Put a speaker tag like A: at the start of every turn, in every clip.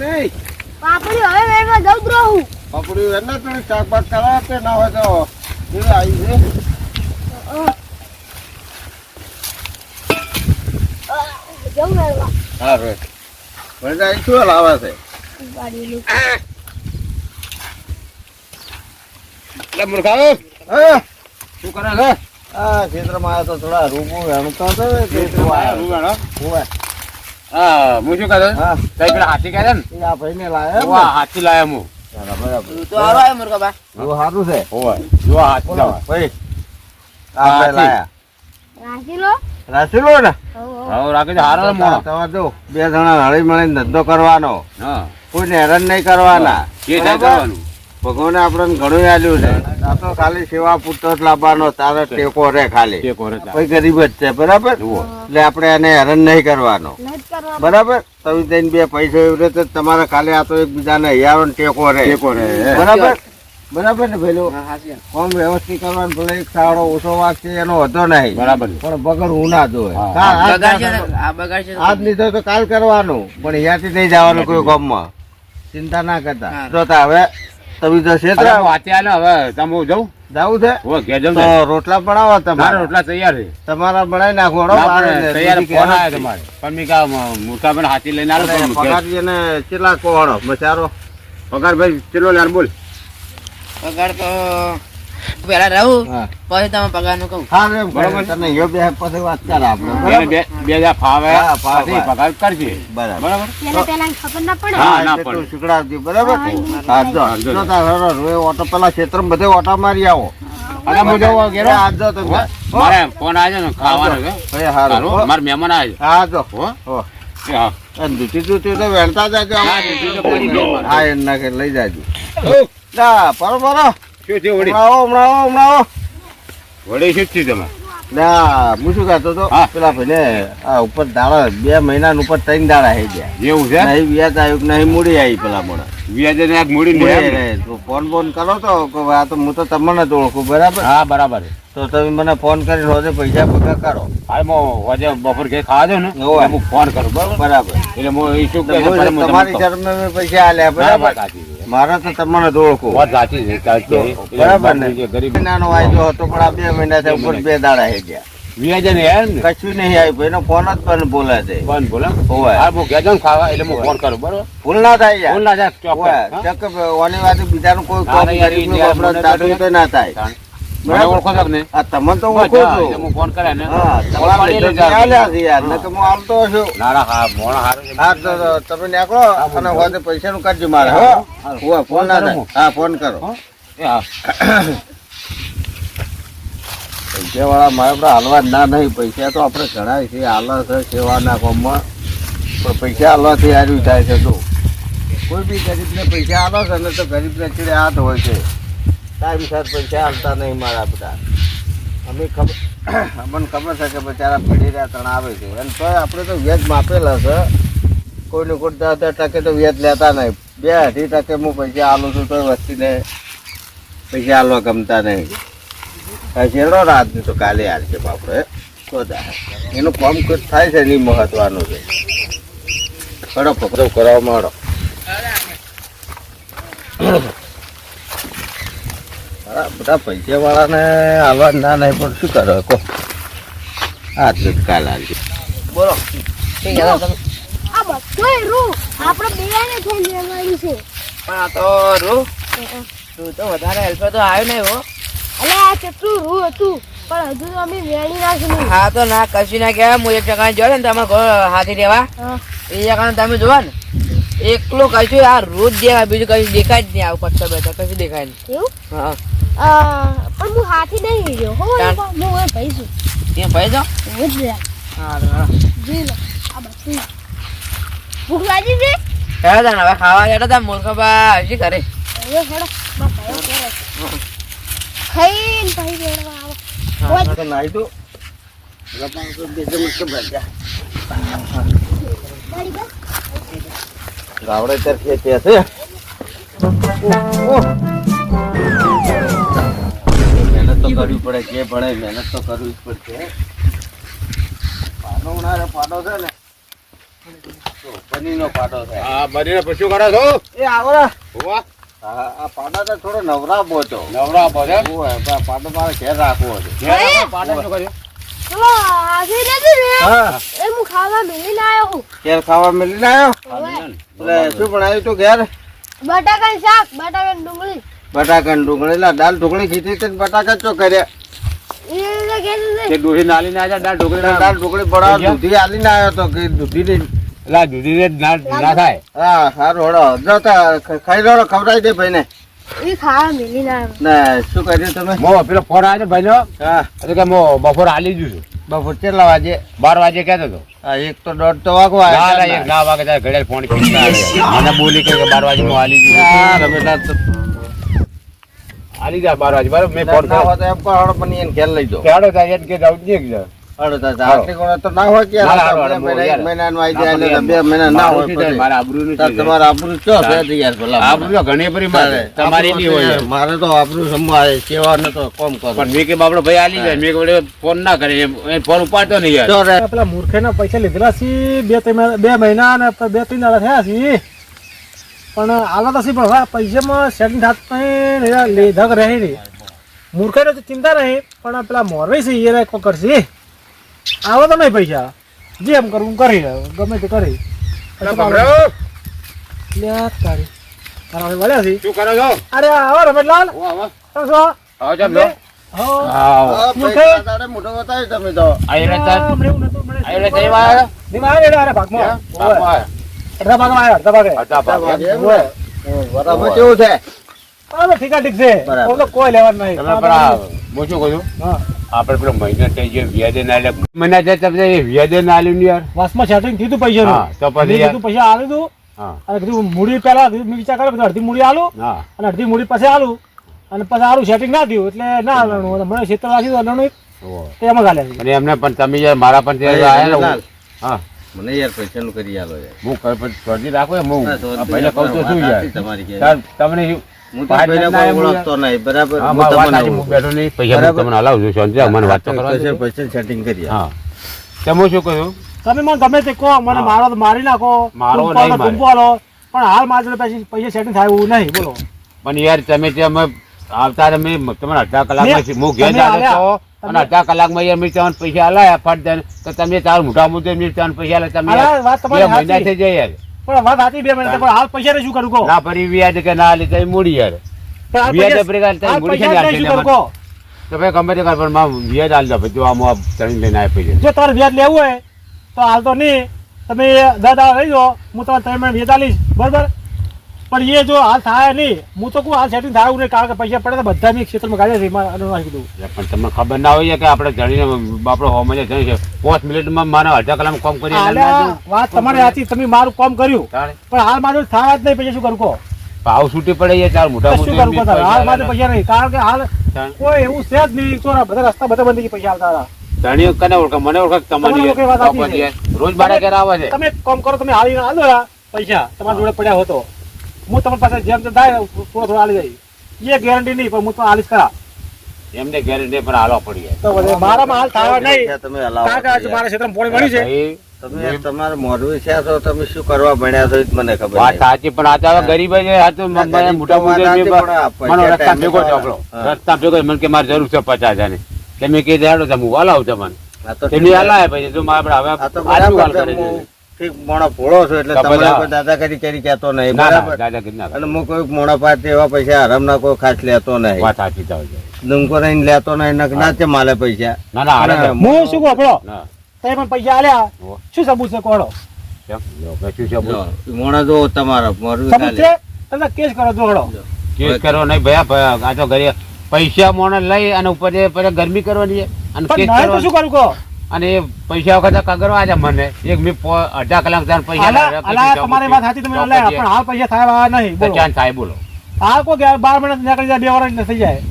A: નહીં
B: પાપડી હવે વેણવા જઉં જ રહું.
A: પપડી એને તો શાકભાગ કરાવે તે ના હોય તો એ આવી છે
B: જઉં વેણવા.
A: હા રે વળતા શું લાવે છે
B: ગાડીનું.
C: એટલે મૂર્ખાઓ
A: હા
C: શું કરે છે?
A: આ ક્ષેત્રમાં આવ્યો તો થોડા રૂમો વેણતો હતો ને
C: ખેતરમાં આયા
A: હું
C: રૂવાણો?
A: હોય
C: હા હું શું કહે
A: હા
C: કઈ પેલા હાથી કહે છે ને
A: એ આ ભાઈને લાયા
C: હું આ હાથી લાયા હું
A: બરાબર
B: તો હારો આયો મુર્ગા
A: બહુ સારું છે
C: હોવે જો આ હાથી
A: બોલો
C: લાવા
A: ભાઈ આપણે
C: હાથી.
A: લાયા
B: રાખી લો.
A: રાસેલો ને
C: હવે રાખી દે હારો મોણો
A: તમારે જો બે જણા હળી મળીને ધંધો કરવાનો
C: હા
A: કોઈને હેરાન નહીં કરવાના
C: એ થાય
A: બરાબર?
C: કરવાનું
A: ભગવાને આપણને ઘણું આલ્યું છે આ તો ખાલી સેવા પૂરતો જ લાવવાનો તારે ટેકો રે ખાલી
C: તે કોરે તા.
A: કોઈ ગરીબ જ છે બરાબર
C: જુઓ.
A: એટલે આપણે એને હેરાન નહીં કરવાનો
B: નથી કરવા.
A: બરાબર તમે જઈને બે પૈસા એવી રીતે તમારે ખાલી આ તો એકબીજાને હિયારો ને ટેકો રે
C: ટેકો રે, હે.
A: બરાબર બરાબર ને પેલું કોમ વ્યવસ્થિત કરવાનું ભલે એક સાવડો ઓછો વાગશે એનો વધો નહીં
C: બરાબર
A: પણ બગર હું ના જોવે
C: હા.
A: આજ લીધો તો કાલ કરવાનું પણ અહીંયાથી નહીં જવાનું કોઈ ગામમાં ચિંતા ના કરતા જો તા હવે તમે તો ક્ષેત્ર
C: અરે હું હાથી આલે હવે તમે હું જાઉં
A: જવું છે
C: હોવે ઘેર જાઉં
A: તો
C: ને.
A: રોટલા બનાવો
C: મારા
A: તમારે
C: રોટલા તૈયાર છે
A: તમારા બનાવી નાખો
C: ના, પણ તૈયાર ફોન આવ્યો તમારે પણ મેં કહા મોટા પણ હાથી લઈને આલો પણ ઘેર.
A: પગાર ને કેટલા કોહણો બચારો
C: પગાર ભાઈ ચેલો યાર બોલ
D: પગાર તો પેલા રહું
A: હા
D: પછી તમે પગાર નું કહું.
A: હા એમ
C: બરાબર.
A: બરોબર તને યો બે પછી વાત કર આપણે
C: એને
A: બરાબર
C: બે હજાર ફાવે
A: હા, ફાવે,
C: પછી
A: ફાવે.
C: પગાર કરજે
A: બરાબર
C: બરાબર
B: પેલા ખબર ના પડે.
C: હા, ના
A: એટલે તું
C: પડે.
A: શીખડાવજે, બરાબર
B: હા,
A: હા જો
C: જો.
A: જો તાર હરો રોય ઓટો પેલા ક્ષેત્રમાં બધે ઓટા મારી આવો
C: અને હું જાઉં ઘેર.
A: આ જો તમે હો?
C: મારે ફોન આવ્યો ને ખાવાનો છે
A: ભાઈ હારું
C: હારું,
A: હો?
C: મારા મહેમાન આવે છે
A: હા જો
C: હો
A: હો
C: એ હા
A: અને દૂધી તો વેણતા જાજો
C: હા, દૂધી તો પડી ગઈ.
A: હા એના કે લઈ જાજો ના પરો પરો
C: શું થયું વળી?
A: હમણાં આવો
C: વળી શું થયું તમે
A: ના હું શું કહેતો તો
C: હા.
A: પેલા ભાઈને આ ઉપર દાડા 2 મહિના ઉપર 3 દાડા થઈ ગયા
C: એવું છે
A: નહીં વ્યાજ આવ્યું કે નહીં મૂડી આવી પેલા મોડા
C: વ્યાજે ને એક મૂડી ને એમ.
A: ફોન ફોન કરો તો કે આ તો હું તો તમને જ ઓળખું બરાબર
C: હા બરાબર છે.
A: તો તમે મને ફોન કરીને રોજે પૈસા પગાર કરો
C: હા હું આજે બપોર ઘેર ખાવા જાઉં ને
A: હોવે.
C: એટલે હું ફોન કરું બરાબર
A: બરાબર
C: એટલે હું એ શું
A: તો
C: કહે છે,
A: હું
C: પણ હું તમને
A: તમારી
C: કહું.
A: શરમે મેં પૈસા આલ્યા
C: હા, વાત
A: બરાબર
C: સાચી છે.
A: મારે તો તમને જ ઓળખું
C: વાત સાચી છે સાચી છે. એટલે
A: બરાબર ને
C: જે ગરીબ
A: નાનો વાયદો હતો પણ આ 2 મહિના થી ઉપર 2 દાડા થઈ ગયા
C: વ્યાજે ને યાર ને
A: કશું નહીં આવ્યું એનો ફોન જ પણ બોલે છે
C: બંધ બોલે
A: હોવે.
C: હા હું ઘેર જાઉં ખાવા એટલે હું ફોન કરું બરાબર
A: ભૂલ ના થાય યાર
C: ફોન ના જાય ચોક્કસ
A: હોવે.
C: હા?
A: ચક ઓની વાત બીજાનું કોઈ
C: હા,
A: કામ
C: યાર,
A: ગરીબનું
C: યાર,
A: આપણે
C: મને
A: દાદુ તો ના થાય
C: તાણ. મને
A: બરાબર.
C: ઓળખો છો કે નહીં?
A: આ તમને તો
C: બસ,
A: ઓળખું
C: હા,
A: છું
C: એટલે હું ફોન કરે ને
A: હા
C: ફોન
A: તમારા
C: પાડી
A: લીધે
C: લેજો.
A: આલ્યા છે યાર નકર હું આલતો છું
C: ના ના હા મોણો હારો છે.
A: હા તો તમે નીકળો અને હોતે પૈસાનું કરજો મારે હો હોવે, ફોન ના થાય હા ફોન કરો
C: એ હા
A: પૈસા વાળા મારે આપણે હાલવા જ ના નહીં પૈસા તો આપણે ઘણા છે હાલે છે સેવાના કામમાં પણ પૈસા હાલવાથી હાર્યું થાય છે તો કોઈ બી ગરીબને પૈસા હાલો છે ને તો ગરીબને ચીડે હાથ હોય છે ટાઈમસર પૈસા હાલતા નહીં મારા બધા અમે ખબર અમને ખબર છે કે બચારા પડી રહ્યા તણ આવે છે અને તોય આપણે તો વ્યાજ માપેલા છે કોઈને કોઈ 10-10% તો વ્યાજ લેતા નહીં 2-2.5% હું પૈસા હાલું છું તો વસ્તીને પૈસા હાલવા ગમતા નહીં છેલ્લો રાત તો કાલે હાલશે આપણે એનું કામ થાય છે એની મહત્વનું છે ખડો પકડો કરવા માંડો બધા પૈસા વાળાને આવા ના નહીં પણ શું કરો કહો હા તો કાલ હાલશે
D: બોલો શું કહેતા તમે?
B: આ બધુંય રૂ આપણે બેને થઈને લેવાનું છે.
D: પણ આ તો રૂ રૂ તો વધારે હેલ્પ તો આવ્યો નહીં હો.
B: અલે આ કેટલું રૂ હતું પણ હજુ તો અમે વેણી નાખ્યું.
D: હા તો ના કશું ના કહેવાય હું એક ટકા જોડે ને તમારે ઘર હાથી રહેવા
B: હા.
D: એ ટકા તમે જોવા ને એકલો કશું આ રોજ દેવા બીજું કશું દેખાય જ નહીં આવું પથ્થર બેઠા કશું દેખાય નહીં.
B: એવું
D: હા
B: પણ હું હાથી નહીં ગયો હો
D: ચાલ.
B: હું હવે ભાઈ છું
D: ત્યાં ભાઈ જાઓ.
B: હું જ લે
D: હા
B: જોઈ લો આ બધું ભૂખ લાગી છે
D: હેડો તાન હવે ખાવા જતા તા મૂર્ખબા હજી કરે
B: હવે હેડો મારા ભાઈઓ કરે ખાઈને પછી વેણવા આવો
A: તો નાઈ તો પેલા 500 બેસે મસ્ત ભરજા
B: ગાડી બસ
A: ગાવડે તર કે છે મહેનત તો કરવી પડે જે ભણે મહેનત તો કરવી જ પડશે પાડો ઉનાળે પાડો છે ને પનીરનો પાટો છે.
C: હા બનીને પછી શું કરો છો
A: એ આવો ને.
C: હોવા
A: આ પાટો તો થોડો નવરાવો હતો.
C: નવરા પડે
A: ઓય, આ પાટો મારે ઘેર રાખવો હતો.
C: પાટે શું કર્યું
B: ચલો આજે નથી ને
A: હા,
B: એ હું ખાવા મેલીને આવ્યો છું
A: ઘેર ખાવા મળીને આવ્યો.
B: ઓવે.
A: એટલે શું બનાવ્યું તું ઘેર?
B: બટાકાનું શાક બટાકાની ડુંગળી
A: બટાકા ને ડુંગળી. લા, દાળ ઢોકળી કીધી હતી ને બટાકા ચો કર્યા.
B: એ રીતે કહેતું છે.
C: તે દૂધી નાલી ના જાય દાળ ઢોકળી
A: દાળ ઢોકળી બનાવવા દૂધી આલીને આવ્યો તો કે દૂધી ની.
C: એટલે દૂધી ના થાય
A: હા, સારું હળો. જો તા ખાઈ લો, ખવડાવી દે ભાઈને.
B: એ ખાવા મેલીને આવ્યો
A: ને શું કર્યું તમે?
C: મો પેલો ફોન આવ્યો ભાઈ નો
A: હા,
C: કે મો બપોર આલી દઉં છું
A: બપોર કેટલા વાગે?
C: 12 વાગે કહેતો હતો
A: હા, 1 તો 1:30 તો વાગવા
C: ના
A: આવ્યા.
C: ના એક ના વાગે તારે ઘડિયાળ ફોન કરી મને બોલી કે 12 વાગે હું આલી દઉં
A: હા, રમેશલાલ તો
C: આલી જા 12 વાગે બરાબર મેં ફોન
A: ના
C: કર્યો
A: હોય તો એમ કહો, હળો પણ એને ઘેર લઈ જાઓ.
C: કેડો થાય એમ કે જાઉં નહીં કે
A: હળો તા આટલી કોણ તો ના હોય કે
C: ના, ના,
A: બે
C: હળો,
A: મહિના,
C: યાર.
A: 1 મહિનાનું આવી જાય એટલે 2 મહિના ના હોય પછી.
C: મારા આબરૂનું
A: તાર
C: શું છે?
A: તમારે આબરૂ ચો છે તો યાર ભલા
C: આબરૂ તો ઘણી બધી મારે તમારી નહીં હોય
A: મારે તો આબરૂ સંભાળે સેવા ન તો કોમ કરો.
C: પણ મેં કે બાપડો ભાઈ આલી જાય મેં કે ફોન ના કરે એ ફોન ઉપાડતો નહીં યાર
A: ચો રે.
E: પેલા મૂર્ખેના પૈસા લીધેલા છે 2 મહિના અને 2-3 દાડા થયા છે પણ આલા તો છે પણ હવે પૈસામાં સેટિંગ થતું નહીં લીધા રહે નહીં મૂર્ખાઈને તો ચિંતા નહીં પણ પેલા મોરવાઈ છે એ કોઈ કરશે આવો તો નહીં પૈસા જે એમ કરવું કરી ગમે તે કરી વળ્યા છે
C: શું કરો છો
E: અરે આવો રમેશલાલ તમે શું?
C: આવો ચાલ લો
E: હો.
C: આવો
A: હા, પૈસા તારે મોઢો બતાવ્યો તમે તો.
C: આયરે તાર
E: હમણાં એવું નતું, હમણાં
C: આયરે તઈ વાય
E: ધીમા આવે એટલે અરે ભાગમાં. ઓવે. અડધા ભાગમાં આવ્યા, અડધા ભાગે.
C: હતા બાપ
A: એમ
E: ઓવે.
A: ને? બરાબર કેવું છે?
E: હવે ઠીક છે
A: બરાબર.
E: ઓલો કોઈ લેવાનું નહીં
C: તમે પણ આ હું શું કહું
E: હા
C: આપણે પેલો મહિના થઈ ગયો વ્યાજે ના લે મહિના જાય તમને વ્યાજે ના આલ્યું ને યાર
E: વાસમાં સેટિંગ થયું તું પૈસાનું.
C: હા, તો પછી
E: મેં
C: યાર.
E: કીધું પૈસા આલું તું
C: હા
E: અને કીધું મૂડી પહેલા મેં વિચાર કર્યો કે અડધી મૂડી આલું
C: હા
E: અને અડધી મૂડી પછી આલું અને પછી આલું સેટિંગ ના થયું એટલે ના આલવાનું મને ક્ષેત્ર રાખી દો અલણું
C: ઓહો.
E: તે એમાં ગાલે છે.
C: અને એમને પણ તમે યાર મારા પણ ત્યાં આયા ને
A: લાલ,
C: હા
A: મને યાર પૈસાનું કરી આલો યાર.
C: હું કઈ પણ સ્વર્જી રાખો એમ હું
A: ના, સ્વર્જી
C: આ પહેલા કહું તો
A: વાત
C: શું
A: સાચી
C: યાર
A: તમારી કે.
C: તાર તમને
A: હું તો
C: પાંચ
A: પહેલા
C: જણના
A: કોઈ
C: એમ
A: ઓળખતો નહીં, બરાબર?
C: હા
A: હું
C: મારી વાત
A: તમને
C: સાચી, હું
A: ઓળખું.
C: બેઠો નહીં પૈસા હું
A: બરાબર.
C: તમને હલાવું છું શાંતિ રાખ, મને વાત તો કરવા દો.
A: પૈસા સેટિંગ કરી આલો.
C: હા તમે હું શું કહ્યું
E: તમે મને ગમે તે કહો મને
C: હા.
E: મારો તો મારી નાખો
C: મારો
E: ટૂંપો
C: નહીં
E: આલો,
C: મારે.
E: ટૂંપો આલો. પણ હાલ મારા જોડે પૈસા સેટિંગ થાય એવું નહીં બોલો
C: પણ યાર તમે ત્યાં અમે આવતા તમે તમારે અડધા કલાકમાં
E: મેં-
C: હું ઘેર
E: તમે
C: જાતો
E: આવ્યા.
C: તો અને અડધા કલાકમાં યાર મેં તમને પૈસા હલાયા ફટ દઈને તો તમે તાર મોટા મુદ્દે મેં તમને પૈસા હલાયા તમે
E: અરે,
C: યાર
E: વાત તમારી
C: બે મહિના
E: સાચી.
C: થઈ જાય યાર
E: પણ વાત સાચી 2 મહિના પણ હાલ પૈસા શું કરું કહો
C: ના ફરી વ્યાજ કે ના લીધા મૂડી યાર
E: પણ હાલ
C: વ્યાજ
E: પૈસા-
C: ફરી ગાલ
E: હાલ
C: મૂડી
E: પૈસા
C: છે
E: શું કરું કહો
C: તો ભાઈ ગમે તે કર પણ માં વ્યાજ આલ દો બધું આમ આમ ચણી લઈને આવી પૈસા
E: જો તમારે વ્યાજ લેવું હોય તો હાલ તો નહીં તમે 10 દાડા લઈ જાઓ હું તમારે 3 મહિના વ્યાજ આલીશ બરાબર પણ એ જો હાલ થાય નહીં હું તો કહું હાલ સેટિંગ થાય એવું નહીં કારણ કે પૈસા પડે તો બધા મેં ક્ષેત્રમાં ગાળ્યા છે મારે આનું નાખી દઉં
C: પણ તમને ખબર ના હોય કે આપણે જણીને આપણો હોમાં જણી છે 5 મિનિટમાં મારે અડધા કલાક કામ કરી
E: હાલ્યા, વાત તમારી સાચી તમે મારું કામ કર્યું પણ હાલ મારું થાય જ નહીં પૈસા શું કરું કહો
C: ભાવ છૂટી પડે યાર ચાલ મોટા
E: શું કરું કહો તારે? હાલ મારે પૈસા નહીં કારણ કે હાલ
C: ચાલ.
E: કોઈ એવું છે જ નહીં તો બધા રસ્તા બધા બંધ થઈ ગયા પૈસા આવતા હતા.
C: ધણીઓ કને ઓળખે મને ઓળખે તમારી
E: તમારી ઓળખે વાત સાચી
C: બાપા
E: છે.
C: યાર. રોજ મારા ઘરે આવે છે
E: તમે એક કામ કરો તમે હાલીને આલો યાર પૈસા તમારી જોડે પડ્યા હતો હું તમારી પાસે જેમ તેમ થાય થોડો થોડો હાલી જાય એ ગેરંટી નહીં પણ હું તો હાલીશ ખરા
C: એમને ગેરંટી પણ હાલવા પડી જાય
E: તો બધે મારામાં હાલ થવા નહીં
A: પૈસા તમે હલાવો
E: કારણ કે આજે મારા ક્ષેત્રમાં પોણી મળી છે
C: ભાઈ,
A: તમે તમારે મોરવી છે તો તમે શું કરવા ભણ્યા છો એ જ મને ખબર
C: વાત
A: નહીં.
C: સાચી પણ આ તો હવે ગરીબ જ છે. આ તો મને
A: ગરીબ
C: મોટા
A: તો વાત
C: મુદ્દે
A: સાચી, પણ આ પૈસા
C: મને રસ્તા
A: ટાઈમે
C: ભેગો
A: પાડવા.
C: ચોપડો
A: હા.
C: રસ્તા ભેગો મને કે મારે જરૂર છે 50,000 ની તમે કીધું હેડો તમે હલાવ તમને
A: આ તો
C: તેની હલાય પછી જો મારે આપણે
A: આ તો
C: હવે આજનું હાલ
A: બરાબર
C: કરે
A: છે.
C: છે.
A: હું ઠીક મોણો ભોળો છું એટલે
C: તો
A: તમારે
C: બધા-
A: કોઈ દાદાગીરી કરી કહેતો નહીં,
C: ના ના
A: બરાબર?
C: દાદા કીધું ના
A: અને હું કોઈ મોણા પાસે એવા પૈસા હરામના કોઈ ખાસ લેતો નહીં,
C: વાત સાચી તો છે.
A: ડુંગો રહીને લેતો નહીં, ના છે માલે પૈસા.
C: ના ના હાલે તો.
E: હું શું કહું આપણો
C: ના
E: તમે પણ પૈસા આલ્યા
C: હો.
E: શું સબૂત છે કોડો
C: કેમ? જો, ભાઈ શું છે બોલો?
A: જો, મોણા જો તમારા મોરવી
E: સબૂત
A: ખાલી.
E: છે તમે કેસ કરો જોડો
C: કેસ કરો નહીં ભયા આ તો ઘરે પૈસા મોણે લઈ અને ઉપર જે પછી ગરમી કરવાની છે અને
E: પણ
C: કેસ
E: નહીં તો
C: કરવાનો.
E: શું કરું કહો
C: અને એ પૈસા વખત કગરવા છે મને એક મેં અડધા કલાક ત્યાં પૈસા
E: આલા આલા તમારી વાત સાચી તમે આલ્યા પણ હાલ પૈસા થાય નહીં બોલો
C: ચાંદ થાય બોલો
E: હાલ કોઈ 12 મહિના નીકળી જાય 2 વર્ષ થઈ જાય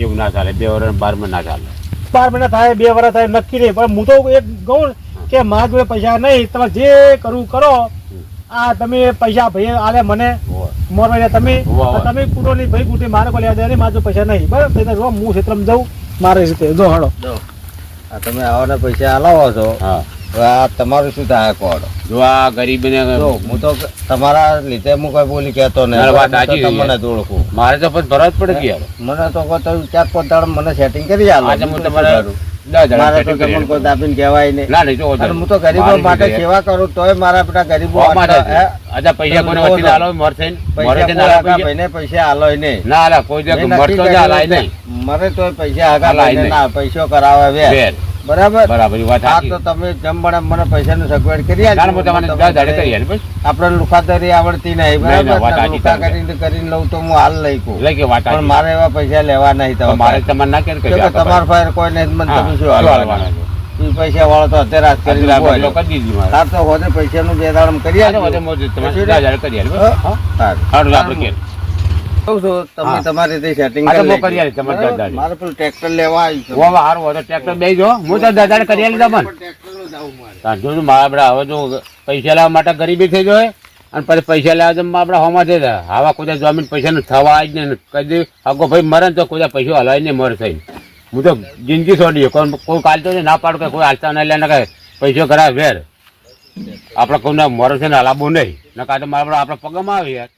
C: એવું ના ચાલે 2 વર્ષ 12 માં ના ચાલે
E: 12 મહિના થાય 2 વર્ષ થાય નક્કી નહીં પણ હું તો એક કહું કે મારા જોડે પૈસા નહીં તમારે જે કરવું કરો આ તમે પૈસા ભાઈ આલે મને
C: હોવે.
E: મોરવાઈ તમે
C: હોવે.
E: તમે કૂટો નહીં ભાઈ કૂટી મારે કોઈ લેવા દે નહીં મારા જોડે પૈસા નહીં બરાબર તો હું ક્ષેત્રમાં જાઉં મારે રીતે જો હાડો
A: જો, આ તમે આવાના પૈસા હલાવો છો
C: હા
A: હવે આ તમારું શું થાય કોડ
C: જો આ ગરીબને
A: જો હું તો તમારા લીધે હું કોઈ બોલી કહેતો નહીં.
C: ના, વાત
A: હું તો
C: સાચી છે.
A: તમને જ ઓળખું.
C: મારે તો પછી ભરવા જ પડે કે યાર
A: મને તો કોઈ તમે 4-5 દાડા મને સેટિંગ કરી આલો.
C: આજે હું
A: હું તો
C: તમારે
A: શું કરું?
C: 10 જણા
A: મારે તો
C: setting કરી
A: તમને કોઈ
C: આલું.
A: દાબીને કહેવાય નહીં.
C: ના નહીં જો
A: અને હું તો ગરીબો માટે સેવા કરું તોય મારા બેટા ગરીબો
C: અચ્છા પૈસા કોને
A: તમે
C: વચ્ચે આલો મર થઈને મરે થઈને
A: પૈસા
C: આલા પૈસા?
A: ભાઈને પૈસા આલો નહીં.
C: ના આલા કોઈ જગ્યાએ
A: મેં નક્કી
C: મરતો જ આલાય
A: કરેલું
C: નહીં
A: છે. મરે તો પૈસા આગા
C: આલાય
A: ભાઈને
C: નહીં.
A: ના પૈસો કરાવે વેર.
C: વેર.
A: બરાબર
C: બરાબર એ વાત
A: આ
C: સાચી
A: તો તમે જેમ બને મને પૈસાની સગવડ કરી
C: ના
A: આપજો.
C: હું તમને 10 દાડે કરી આલી બસ
A: આપણે લુખાદારી આવડતી નહીં
C: ના,
A: બરાબર
C: વાત સાચી
A: લુખા
C: તમારી.
A: કરીને લઉં તો હું હાલ લઈ કહું.
C: એટલે કે વાત
A: પણ
C: સાચી.
A: મારે એવા પૈસા લેવા નહીં
C: તો
A: તમારે
C: મારે તમારે ના કેમ
A: કે તમારા પાસે કોઈ નહીં મને તમે શું હાલવાના? ઈ પૈસા વાળો તો અત્યારે હાથ કરીને ઉભો રહ્યો.
C: કરી દીધી મારે
A: તાર તો હોદે પૈસાનું બે દાડમ કરી
C: આજે
A: આપજો.
C: વધે મોજ તમે
A: પછી
C: 10 દાડે કરી આલી બસ હા
A: સારું.
C: હારું આપણે કે
A: કહું છું, તમે
C: હા.
A: તમારી રીતે setting
C: હા, તો
A: કરી
C: હું
A: લેજો.
C: કરી આલીશ તમારે
A: બરાબર?
C: 10 દાડે.
A: મારે પેલું tractor લેવા આવ્યું છે.
C: ઓ હારું હોય તો ટ્રેક્ટર બેસી જો હું તો 10 દાડે કરી આલી દઉં પણ
A: tractor નું જાવું મારે.
C: તાર જો મારા બધા હવે જો પૈસા લેવા માટે ગરીબી થઈ જાય અને પછી પૈસા લેવા તો આપડા હોમાં થઈ જાય આવા કોઈ જમીન પૈસા નું થવા જ નહીં કદી આગો ભાઈ મરે ને તો કોઈ પૈસો હલાય નહીં મર થઈ હું તો જિંદગી છોડી કોઈ કાલતો ના પાડું કે કોઈ હાલતા ના લે ને કે પૈસો કરાવે વેર આપડે કોઈને મરે છે ને હલાવવું નહીં ને કાં તો મારા આપડે પગમાં આવે યાર